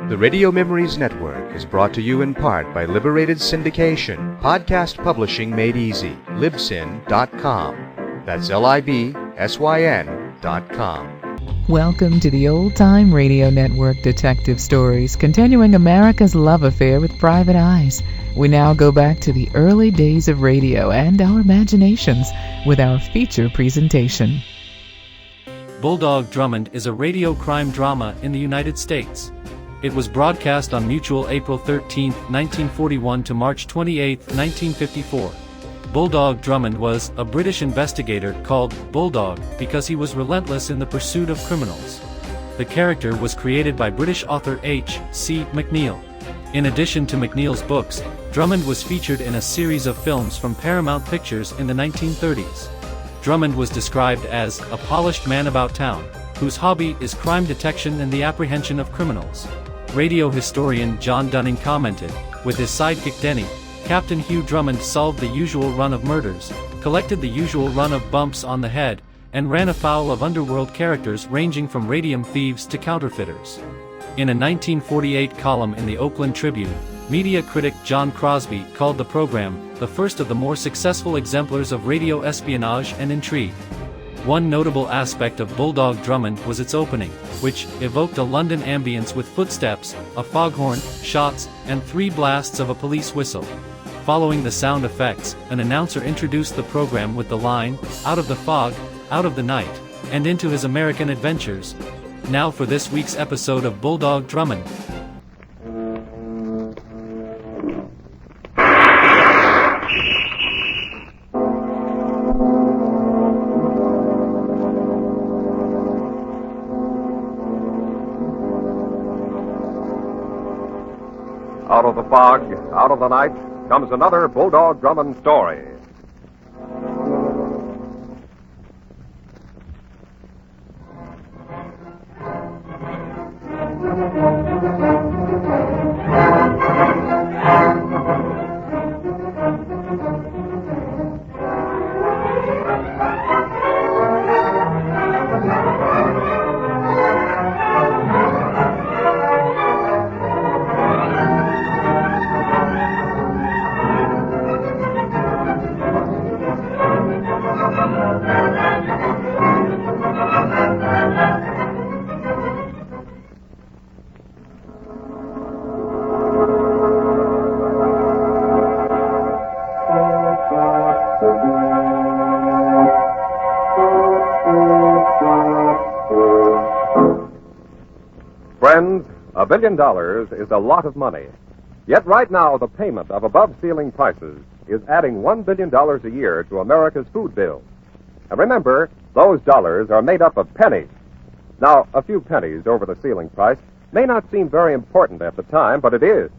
The Radio Memories Network is brought to you in part by Liberated Syndication, podcast publishing made easy, libsyn.com. That's libsyn.com. Welcome to the Old Time Radio Network Detective Stories, continuing America's love affair with private eyes. We now go back to the early days of radio and our imaginations with our feature presentation. Bulldog Drummond is a radio crime drama in the United States. It was broadcast on Mutual April 13, 1941 to March 28, 1954. Bulldog Drummond was a British investigator called Bulldog because he was relentless in the pursuit of criminals. The character was created by British author H.C. McNeill. In addition to McNeill's books, Drummond was featured in a series of films from Paramount Pictures in the 1930s. Drummond was described as a polished man about town, whose hobby is crime detection and the apprehension of criminals. Radio historian John Dunning commented, with his sidekick Denny, Captain Hugh Drummond solved the usual run of murders, collected the usual run of bumps on the head, and ran afoul of underworld characters ranging from radium thieves to counterfeiters. In a 1948 column in the Oakland Tribune, media critic John Crosby called the program the first of the more successful exemplars of radio espionage and intrigue. One notable aspect of Bulldog Drummond was its opening, which evoked a London ambience with footsteps, a foghorn, shots, and 3 blasts of a police whistle. Following the sound effects, an announcer introduced the program with the line, "Out of the fog, out of the night, and into his American adventures." Now for this week's episode of Bulldog Drummond. Out of the fog, out of the night, comes another Bulldog Drummond story. Friends, $1 billion is a lot of money. Yet right now, the payment of above-ceiling prices is adding $1 billion a year to America's food bill. And remember, those dollars are made up of pennies. Now, a few pennies over the ceiling price may not seem very important at the time, but it is.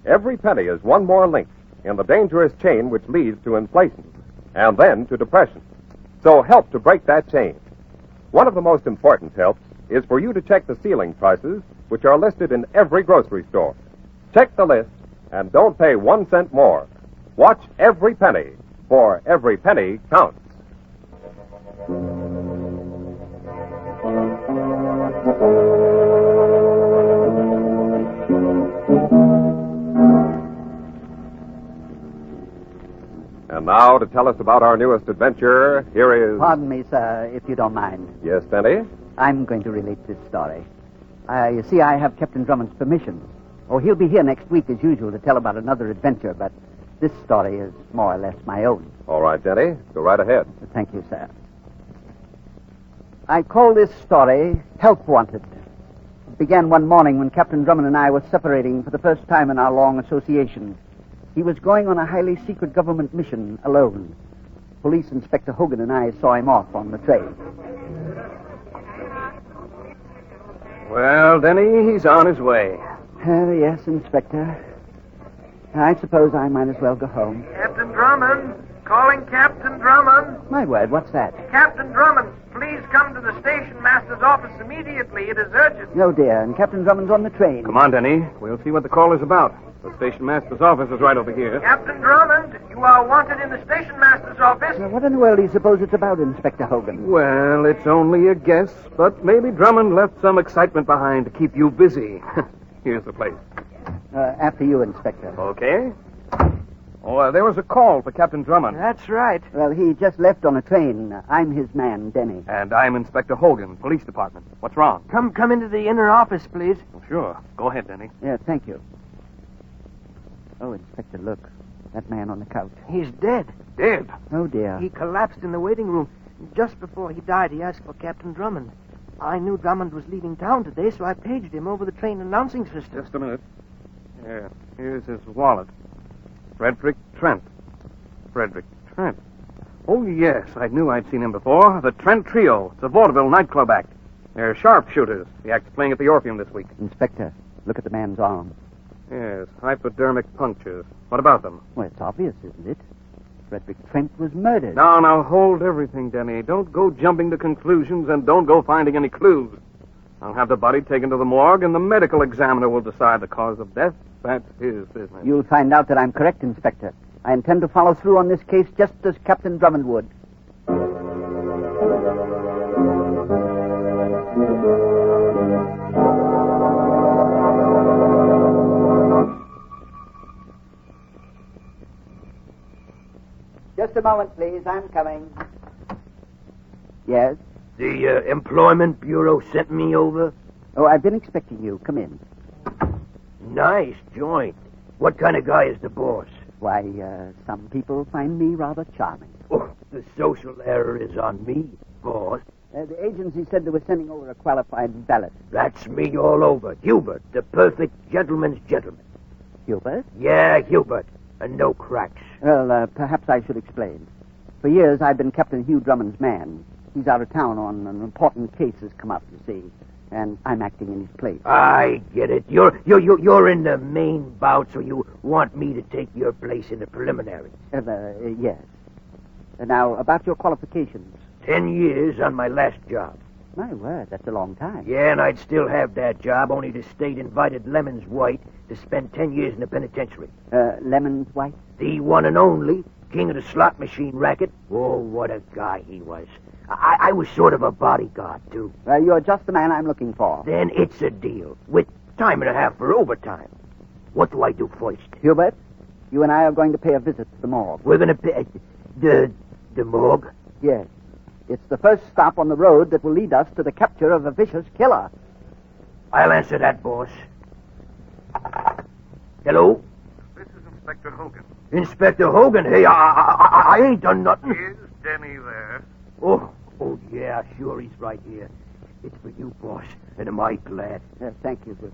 Every penny is one more link in the dangerous chain which leads to inflation, and then to depression. So help to break that chain. One of the most important helps is for you to check the ceiling prices, which are listed in every grocery store. Check the list, and don't pay 1 cent more. Watch every penny, for every penny counts. And now, to tell us about our newest adventure, here is... Pardon me, sir, if you don't mind. Yes, Denny? I'm going to relate this story. You see, I have Captain Drummond's permission. Oh, he'll be here next week, as usual, to tell about another adventure, but this story is more or less my own. All right, Denny. Go right ahead. Thank you, sir. I call this story Help Wanted. It began one morning when Captain Drummond and I were separating for the first time in our long association. He was going on a highly secret government mission alone. Police Inspector Hogan and I saw him off on the train. Well, Denny, he's on his way. Yes, Inspector. I suppose I might as well go home. Captain Drummond. Calling Captain Drummond. My word, what's that? Captain Drummond, please come to the station master's office immediately. It is urgent. No, dear, and Captain Drummond's on the train. Come on, Denny. We'll see what the call is about. The station master's office is right over here. Captain Drummond, you are wanted in the station master's office. Now, what in the world do you suppose it's about, Inspector Hogan? Well, it's only a guess, but maybe Drummond left some excitement behind to keep you busy. Here's the place. After you, Inspector. Okay. Oh, there was a call for Captain Drummond. That's right. Well, he just left on a train. I'm his man, Denny. And I'm Inspector Hogan, Police Department. What's wrong? Come into the inner office, please. Oh, sure. Go ahead, Denny. Yeah, thank you. Oh, Inspector, look. That man on the couch. He's dead. Dead. Oh, dear. He collapsed in the waiting room. Just before he died, he asked for Captain Drummond. I knew Drummond was leaving town today, so I paged him over the train announcing system. Just a minute. Yeah, here's his wallet. Frederick Trent. Frederick Trent. Oh, yes, I knew I'd seen him before. The Trent Trio. It's a vaudeville nightclub act. They're sharpshooters. The act's playing at the Orpheum this week. Inspector, look at the man's arm. Yes, hypodermic punctures. What about them? Well, it's obvious, isn't it? Frederick Trent was murdered. Now, hold everything, Denny. Don't go jumping to conclusions and don't go finding any clues. I'll have the body taken to the morgue and the medical examiner will decide the cause of death. That's his business. You'll find out that I'm correct, Inspector. I intend to follow through on this case just as Captain Drummond would. Just a moment, please. I'm coming. Yes? The Employment Bureau sent me over. Oh, I've been expecting you. Come in. Nice joint. What kind of guy is the boss? Why, some people find me rather charming. Oh, the social error is on me, boss. The agency said they were sending over a qualified valet. That's me all over. Hubert, the perfect gentleman's gentleman. Hubert? Yeah, Hubert. And no cracks. Well, perhaps I should explain. For years, I've been Captain Hugh Drummond's man. He's out of town on an important case has come up, you see. And I'm acting in his place. I get it. You're in the main bout, so you want me to take your place in the preliminaries. Yes. Now, about your qualifications. 10 years on my last job. My word, that's a long time. Yeah, and I'd still have that job, only the state invited Lemons White to spend 10 years in the penitentiary. Lemons White? The one and only, king of the slot machine racket. Oh, what a guy he was. I was sort of a bodyguard, too. You're just the man I'm looking for. Then it's a deal, with time and a half for overtime. What do I do first? Hubert, you and I are going to pay a visit to the morgue. We're going to pay... The morgue? Yes. It's the first stop on the road that will lead us to the capture of a vicious killer. I'll answer that, boss. Hello? This is Inspector Hogan. Inspector Hogan? Hey, I ain't done nothing. Is Denny there? Oh, yeah, sure, he's right here. It's for you, boss, and am I glad. Thank you, Hubert.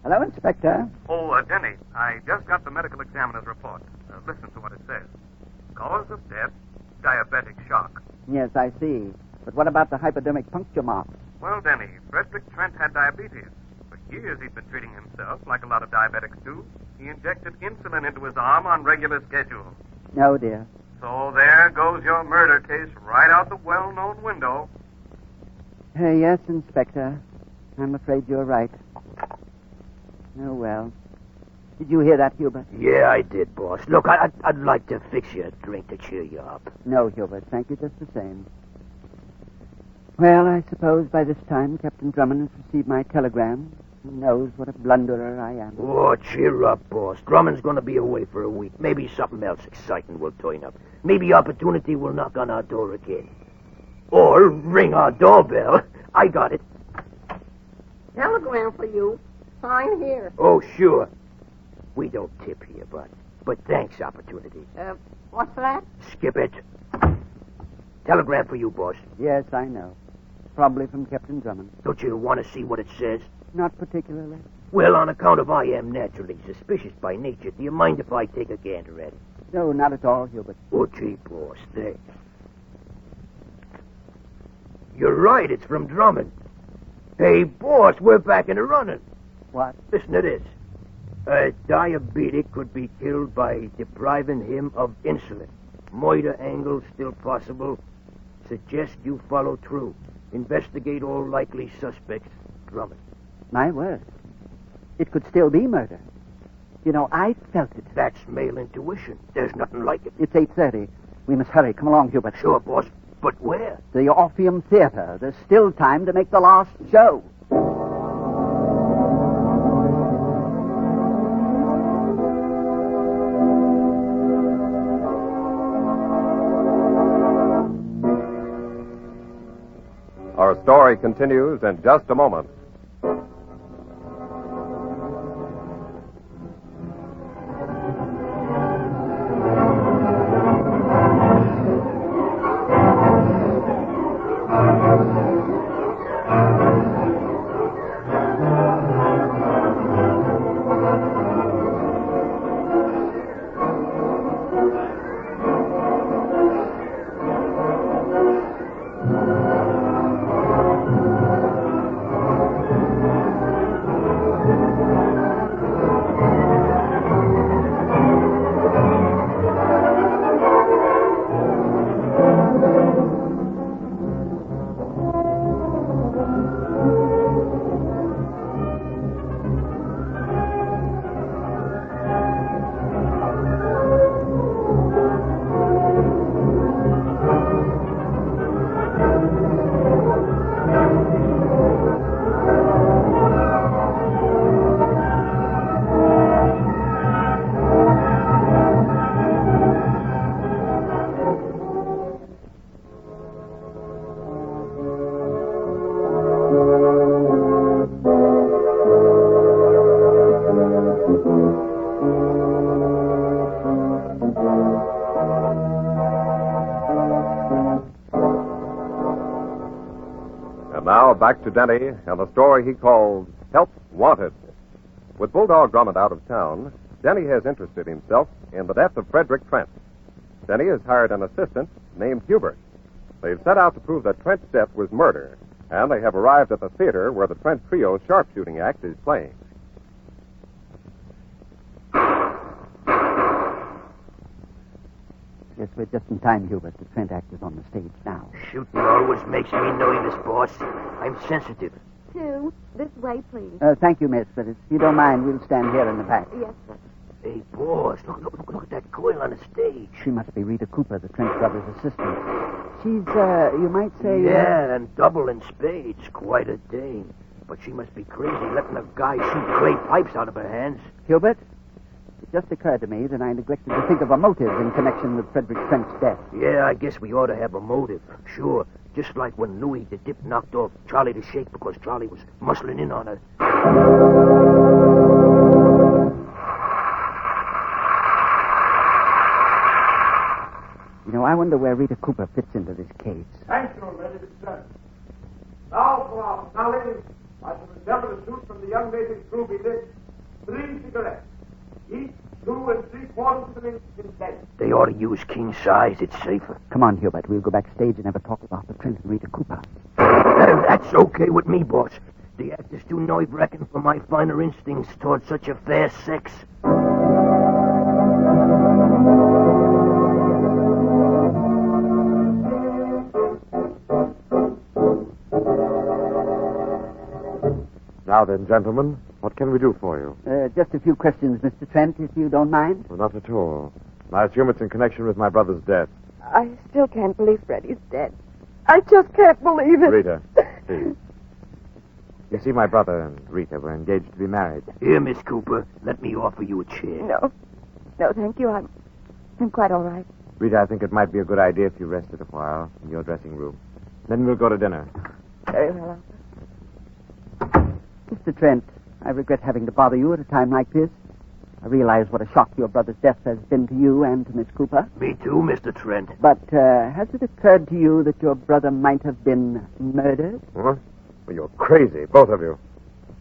Hello, Inspector. Oh, Denny, I just got the medical examiner's report. Listen to what it says. Cause of death, diabetic shock. Yes, I see. But what about the hypodermic puncture marks? Well, Denny, Frederick Trent had diabetes. For years he'd been treating himself like a lot of diabetics do. He injected insulin into his arm on regular schedule. Oh, dear. So there goes your murder case right out the well-known window. Yes, Inspector. I'm afraid you're right. Oh, well. Did you hear that, Hubert? Yeah, I did, boss. Look, I'd like to fix you a drink to cheer you up. No, Hubert. Thank you just the same. Well, I suppose by this time Captain Drummond has received my telegram. He knows what a blunderer I am. Oh, cheer up, boss. Drummond's going to be away for a week. Maybe something else exciting will turn up. Maybe opportunity will knock on our door again. Or ring our doorbell. I got it. Telegram for you. Sign here. Oh, sure. We don't tip here, but thanks, opportunity. What's that? Skip it. Telegram for you, boss. Yes, I know. Probably from Captain Drummond. Don't you want to see what it says? Not particularly. Well, on account of I am naturally suspicious by nature, do you mind if I take a gander at it? No, not at all, Hubert. Oh, gee, boss, thanks. You're right, it's from Drummond. Hey, boss, we're back in the running. What? Listen to this. A diabetic could be killed by depriving him of insulin. Murder angle still possible. Suggest you follow through. Investigate all likely suspects. Drummond. My word. It could still be murder. You know, I felt it. That's male intuition. There's nothing like it. It's 8:30. We must hurry. Come along, Hubert. Sure, boss. But where? The Orpheum Theater. There's still time to make the last show. story continues in just a moment. And now back to Denny and the story he called Help Wanted. With Bulldog Drummond out of town, Denny has interested himself in the death of Frederick Trent. Denny has hired an assistant named Hubert. They've set out to prove that Trent's death was murder, and they have arrived at the theater where the Trent Trio's sharpshooting act is playing. Yes, we're just in time, Hubert. The Trent act is on the stage now. Shooting always makes me nervous, boss. I'm sensitive. Two. This way, please. Thank you, miss, but if you don't mind, we'll stand here in the back. Yes, sir. Hey, boss, look at that girl on the stage. She must be Rita Cooper, the Trent brothers' assistant. She's, you might say... Yeah, and double in spades. Quite a dame. But she must be crazy letting a guy shoot clay pipes out of her hands. Hubert, it just occurred to me that I neglected to think of a motive in connection with Frederick Trent's death. Yeah, I guess we ought to have a motive. Sure. Just like when Louis the Dip knocked off Charlie the Shake because Charlie was muscling in on her. You know, I wonder where Rita Cooper fits into this case. Thank you, ready to start. Now, ladies, I shall endeavor to shoot from the young lady's ruby lit 3 cigarettes, each 2 3/4 of an inch in length. They ought to use king size. It's safer. Come on, Hubert. We'll go backstage and have a talk about the Trent and Rita Cooper. That's okay with me, boss. The act is too nerve-wracking for my finer instincts towards such a fair sex. Now then, gentlemen, what can we do for you? Just a few questions, Mr. Trent, if you don't mind. Well, not at all. I assume it's in connection with my brother's death. I still can't believe Freddie's dead. I just can't believe it. Rita, please. You see, my brother and Rita were engaged to be married. Here, Miss Cooper, let me offer you a chair. No, thank you. I'm quite all right. Rita, I think it might be a good idea if you rested a while in your dressing room. Then we'll go to dinner. Very well. Mr. Trent, I regret having to bother you at a time like this. I realize what a shock your brother's death has been to you and to Miss Cooper. Me too, Mr. Trent. But has it occurred to you that your brother might have been murdered? What? Well, you're crazy, both of you.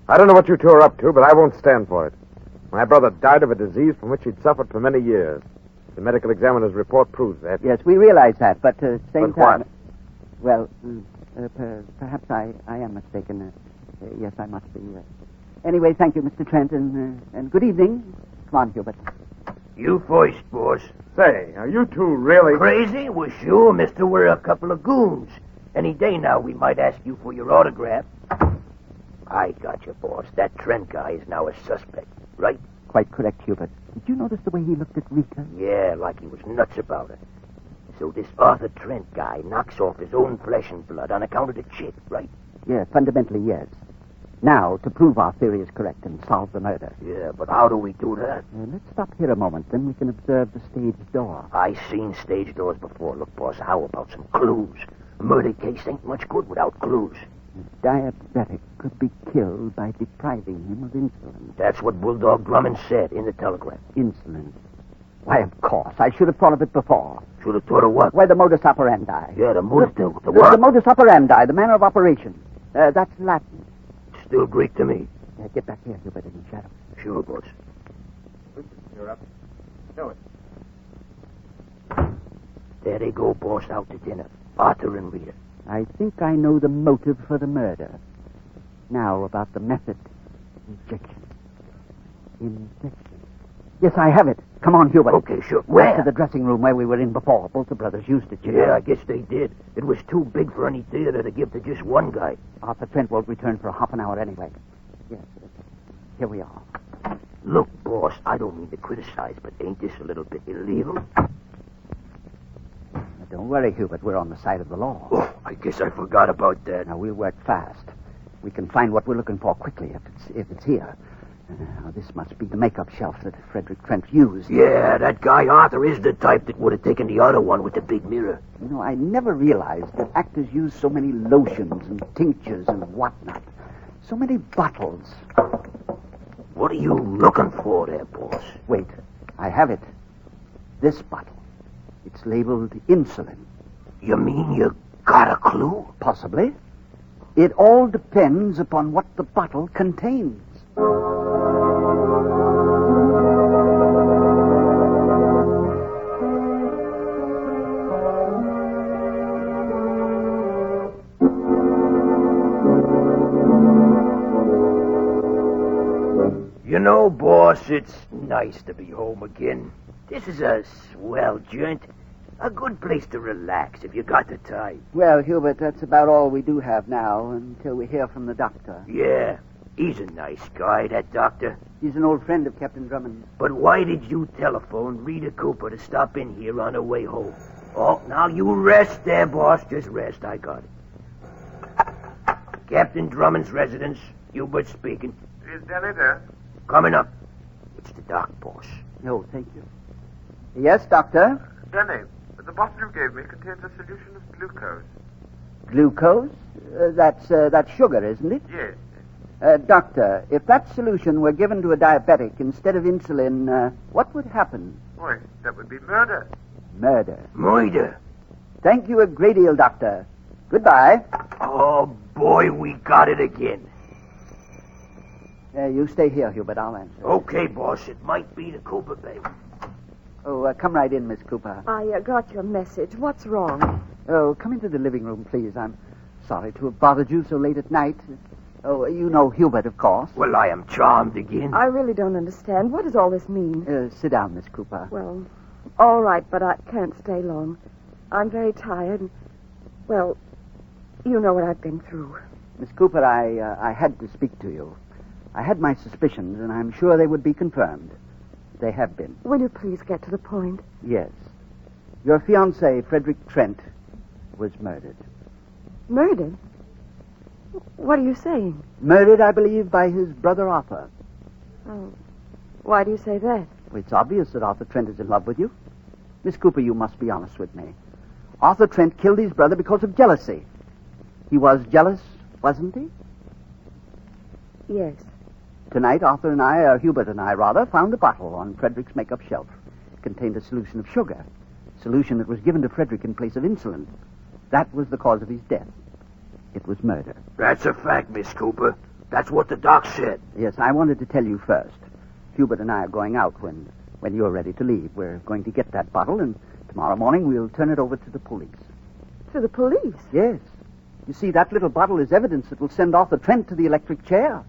I don't know what you two are up to, but I won't stand for it. My brother died of a disease from which he'd suffered for many years. The medical examiner's report proves that. Yes, we realize that, but at the same But time... what? Well, perhaps I am mistaken. Yes, I must be. Anyway, thank you, Mr. Trent, and good evening. Come on, Hubert. You first, boss. Say, are you two really... Crazy? Well, sure, mister. We're a couple of goons. Any day now we might ask you for your autograph. I got you, boss. That Trent guy is now a suspect, right? Quite correct, Hubert. Did you notice the way he looked at Rita? Yeah, like he was nuts about her. So this Arthur Trent guy knocks off his own flesh and blood on account of the chick, right? Yeah, fundamentally, yes. Now, to prove our theory is correct and solve the murder. Yeah, but how do we do that? Let's stop here a moment, then we can observe the stage door. I seen stage doors before. Look, boss, how about some clues? Murder case ain't much good without clues. A diabetic could be killed by depriving him of insulin. That's what Bulldog Drummond said in the telegram. Insulin? Why, of course. I should have thought of it before. Should have thought of what? Why, the modus operandi. Yeah, the modus... The what? The modus operandi, the manner of operation. That's Latin. Still Greek to me. Get back here, Hubert, in the shadow. Sure, boss. You're up. Show it. There they go, boss, out to dinner. Arthur and Rita. I think I know the motive for the murder. Now, about the method. Injection. Yes, I have it. Come on, Hubert. Okay, sure. Where? Back to the dressing room where we were in before. Both the brothers used it, you know. Yeah, I guess they did. It was too big for any theater to give to just one guy. Arthur Trent won't return for half an hour anyway. Yes, here we are. Look, boss, I don't mean to criticize, but ain't this a little bit illegal? Now, don't worry, Hubert. We're on the side of the law. Oh, I guess I forgot about that. Now, we'll work fast. We can find what we're looking for quickly if it's here. Now, this must be the makeup shelf that Frederick Trent used. Yeah, that guy Arthur is the type that would have taken the other one with the big mirror. You know, I never realized that actors use so many lotions and tinctures and whatnot. So many bottles. What are you looking for there, boss? Wait, I have it. This bottle. It's labeled insulin. You mean you got a clue? Possibly. It all depends upon what the bottle contains. You know, boss, it's nice to be home again. This is a swell joint. A good place to relax if you got the time. Well, Hubert, that's about all we do have now until we hear from the doctor. Yeah, he's a nice guy, that doctor. He's an old friend of Captain Drummond. But why did you telephone Rita Cooper to stop in here on her way home? Oh, now you rest there, boss. Just rest. I got it. Captain Drummond's residence. Hubert speaking. Is Denny there? Coming up. It's the doc, boss. No, thank you. Yes, doctor? Denny, the bottle you gave me contains a solution of glucose. Glucose? That's sugar, isn't it? Yes. Doctor, if that solution were given to a diabetic instead of insulin, what would happen? Why, that would be murder. Murder. Murder. Thank you a great deal, Doctor. Goodbye. Oh, boy, we got it again. You stay here, Hubert. I'll answer. Okay, boss. It might be the Cooper baby. Oh, come right in, Miss Cooper. I got your message. What's wrong? Oh, come into the living room, please. I'm sorry to have bothered you so late at night. Oh, you know Hubert, of course. Well, I am charmed again. I really don't understand. What does all this mean? Sit down, Miss Cooper. Well, all right, but I can't stay long. I'm very tired. Well, you know what I've been through. Miss Cooper, I had to speak to you. I had my suspicions, and I'm sure they would be confirmed. They have been. Will you please get to the point? Yes. Your fiancé, Frederick Trent, was murdered. Murdered? What are you saying? Murdered, I believe, by his brother Arthur. Oh, why do you say that? Well, it's obvious that Arthur Trent is in love with you. Miss Cooper, you must be honest with me. Arthur Trent killed his brother because of jealousy. He was jealous, wasn't he? Yes. Tonight, Hubert and I, found a bottle on Frederick's makeup shelf. It contained a solution of sugar. Solution that was given to Frederick in place of insulin. That was the cause of his death. It was murder. That's a fact, Miss Cooper. That's what the doc said. Yes, I wanted to tell you first. Hubert and I are going out when you're ready to leave. We're going to get that bottle, and tomorrow morning we'll turn it over to the police. To the police? Yes. You see, that little bottle is evidence that will send Arthur Trent to the electric chair.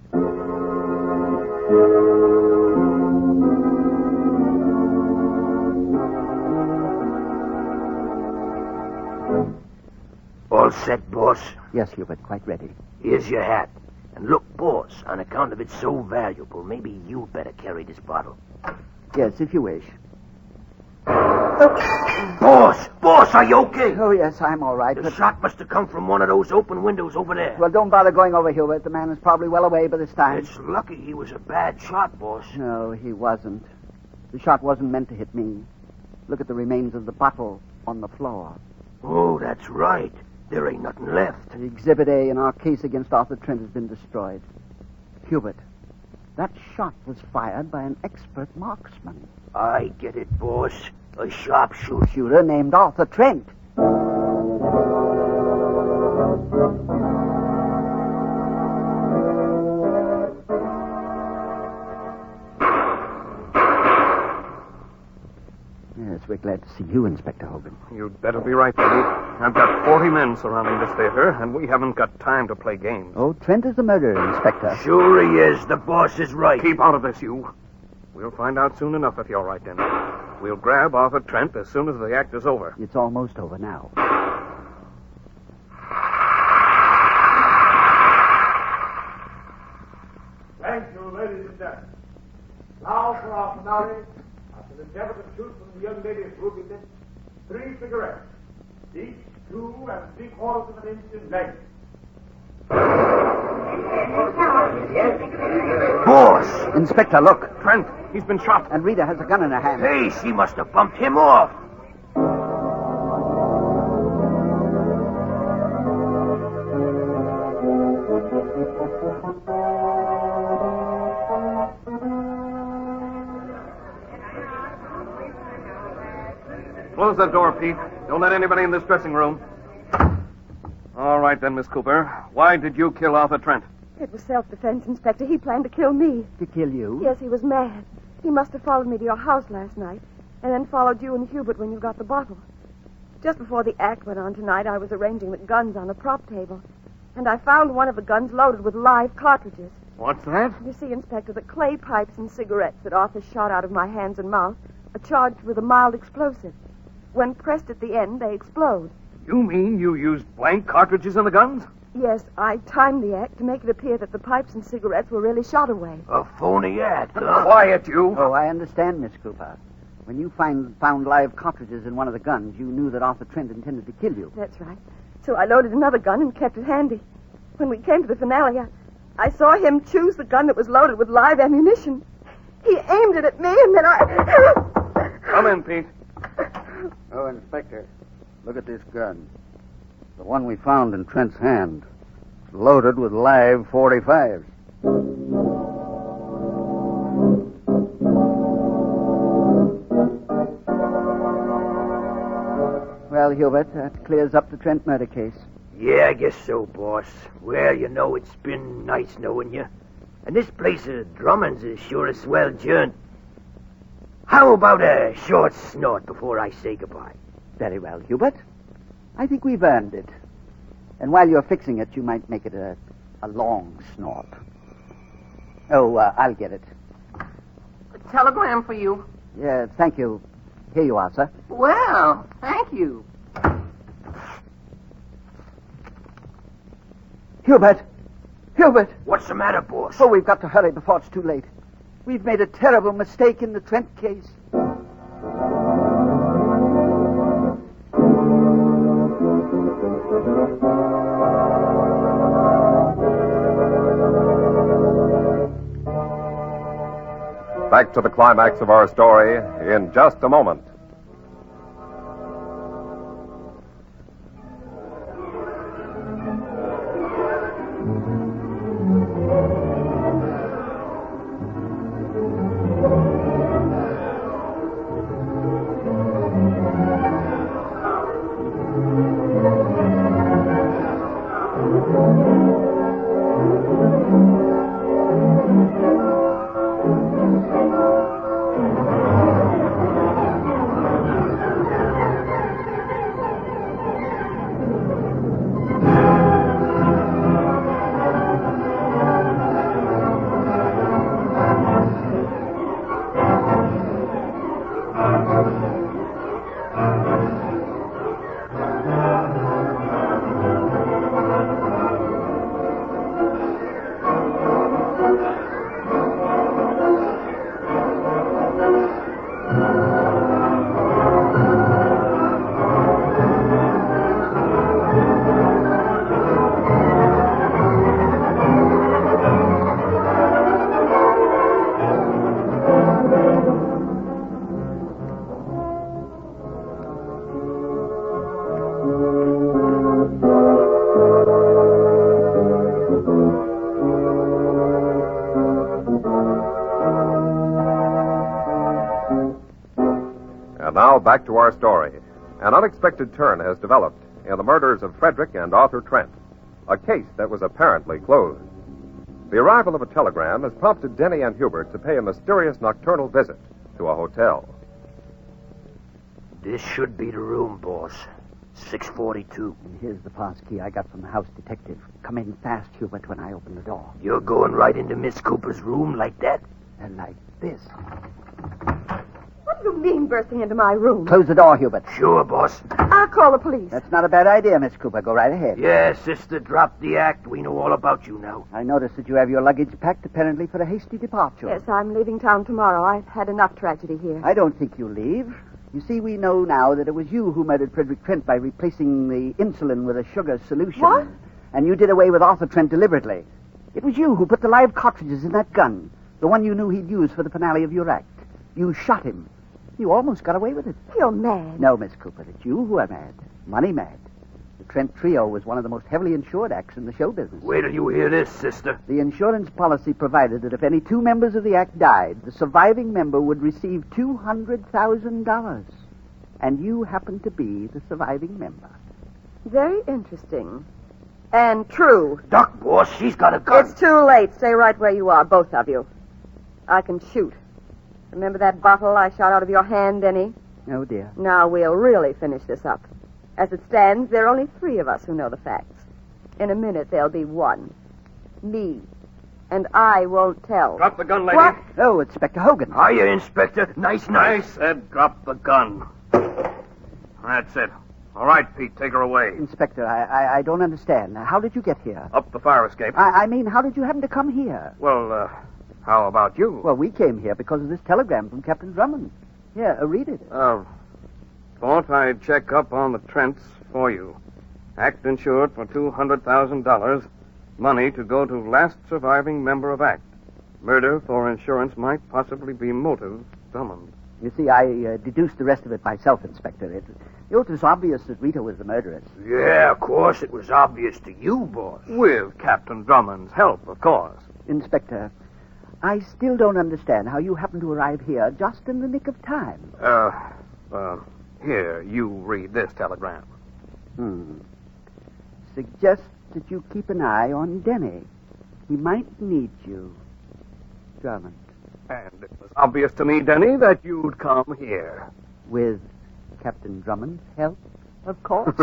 All set, boss? Yes, Hubert, quite ready. Here's your hat. And look, boss, on account of it's so valuable, maybe you better carry this bottle. Yes, if you wish. Boss, are you okay? Oh, yes, I'm all right. The shot must have come from one of those open windows over there. Well, don't bother going over, Hubert. The man is probably well away by this time. It's lucky he was a bad shot, boss. No, he wasn't. The shot wasn't meant to hit me. Look at the remains of the bottle on the floor. Oh, that's right. there ain't nothing left. Exhibit A in our case against Arthur Trent has been destroyed. Hubert, that shot was fired by an expert marksman. I get it, boss. A sharpshooter. Shooter named Arthur Trent. Yes, we're glad to see you, Inspector Hogan. You'd better be right, Benny. I've got 40 men surrounding this theater, and we haven't got time to play games. Oh, Trent is the murderer, Inspector. Sure he is. The boss is right. Keep out of this, you. We'll find out soon enough if you're right, Denny. We'll grab Arthur Trent as soon as the act is over. It's almost over now. Thank you, ladies and gentlemen. Now for our finale. I shall endeavor to shoot from the young lady's ruby lips 3 cigarettes, each 2 3/4 of an inch in length. Boss! Inspector, look. Trent, he's been shot. And Rita has a gun in her hand. Hey, she must have bumped him off. Close that door, Pete. Don't let anybody in this dressing room. All right, then, Miss Cooper. Why did you kill Arthur Trent? It was self-defense, Inspector. He planned to kill me. To kill you? Yes, he was mad. He must have followed me to your house last night, and then followed you and Hubert when you got the bottle. Just before the act went on tonight, I was arranging the guns on a prop table, and I found one of the guns loaded with live cartridges. What's that? You see, Inspector, the clay pipes and cigarettes that Arthur shot out of my hands and mouth are charged with a mild explosive. When pressed at the end, they explode. You mean you used blank cartridges in the guns? Yes, I timed the act to make it appear that the pipes and cigarettes were really shot away. A phony act, huh? Quiet, you. Oh, I understand, Miss Cooper. When you found live cartridges in one of the guns, you knew that Arthur Trent intended to kill you. That's right. So I loaded another gun and kept it handy. When we came to the finale, I saw him choose the gun that was loaded with live ammunition. He aimed it at me, and then I... Come in, Pete. Oh, Inspector, look at this gun. The one we found in Trent's hand. Loaded with live 45s. Well, Hubert, that clears up the Trent murder case. Yeah, I guess so, boss. Well, you know, it's been nice knowing you. And this place of Drummond's is sure a swell joint. How about a short snort before I say goodbye? Very well, Hubert. I think we've earned it. And while you're fixing it, you might make it a long snort. Oh, I'll get it. A telegram for you. Yeah, thank you. Here you are, sir. Well, thank you. Hubert! Hubert! What's the matter, boss? Oh, we've got to hurry before it's too late. We've made a terrible mistake in the Trent case. Back to the climax of our story in just a moment. And now back to our story. An unexpected turn has developed in the murders of Frederick and Arthur Trent, a case that was apparently closed. The arrival of a telegram has prompted Denny and Hubert to pay a mysterious nocturnal visit to a hotel. This should be the room, boss. 642. And here's the pass key I got from the house detective. Come in fast, Hubert, when I open the door. You're going right into Miss Cooper's room like that? And like this. What do you mean bursting into my room? Close the door, Hubert. Sure, boss. I'll call the police. That's not a bad idea, Miss Cooper. Go right ahead. Yeah, sister, drop the act. We know all about you now. I noticed that you have your luggage packed, apparently for a hasty departure. Yes, I'm leaving town tomorrow. I've had enough tragedy here. I don't think you'll leave. You see, we know now that it was you who murdered Frederick Trent by replacing the insulin with a sugar solution. What? And you did away with Arthur Trent deliberately. It was you who put the live cartridges in that gun, the one you knew he'd use for the finale of your act. You shot him. You almost got away with it. You're mad. No, Miss Cooper, it's you who are mad. Money mad. The Trent Trio was one of the most heavily insured acts in the show business. Wait till you hear this, sister. The insurance policy provided that if any two members of the act died, the surviving member would receive $200,000. And you happen to be the surviving member. Very interesting. And true. Duck, boss, she's got a gun. It's too late. Stay right where you are, both of you. I can shoot. Remember that bottle I shot out of your hand, Denny? Oh, dear. Now we'll really finish this up. As it stands, there are only 3 of us who know the facts. In a minute, there'll be 1. Me. And I won't tell. Drop the gun, lady. What? Oh, Inspector Hogan. Hiya, Inspector. Nice I night. said drop the gun. That's it. All right, Pete, take her away. Inspector, I don't understand. How did you get here? Up the fire escape. I mean, how did you happen to come here? Well, how about you? Well, we came here because of this telegram from Captain Drummond. Here, read it. Thought I'd check up on the Trents for you. Act insured for $200,000. Money to go to last surviving member of Act. Murder for insurance might possibly be motive, Drummond. You see, I deduced the rest of it myself, Inspector. It was obvious that Rita was the murderess. Yeah, of course, it was obvious to you, boss. With Captain Drummond's help, of course. Inspector, I still don't understand how you happened to arrive here just in the nick of time. Here, you read this telegram. Suggest that you keep an eye on Denny. He might need you. Drummond. And it was obvious to me, Denny, that you'd come here. With Captain Drummond's help, of course.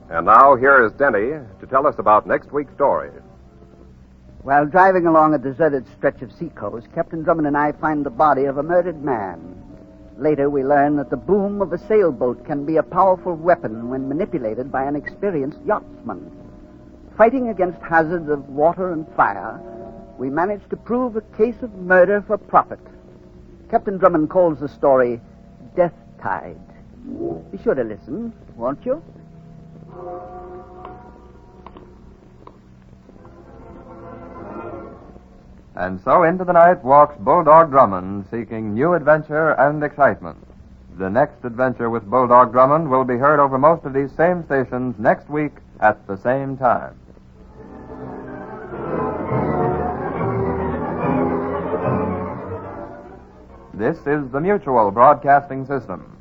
And now, here is Denny to tell us about next week's story. While driving along a deserted stretch of seacoast, Captain Drummond and I find the body of a murdered man. Later, we learn that the boom of a sailboat can be a powerful weapon when manipulated by an experienced yachtsman. Fighting against hazards of water and fire, we manage to prove a case of murder for profit. Captain Drummond calls the story Death Tide. Be sure to listen, won't you? And so into the night walks Bulldog Drummond, seeking new adventure and excitement. The next adventure with Bulldog Drummond will be heard over most of these same stations next week at the same time. This is the Mutual Broadcasting System.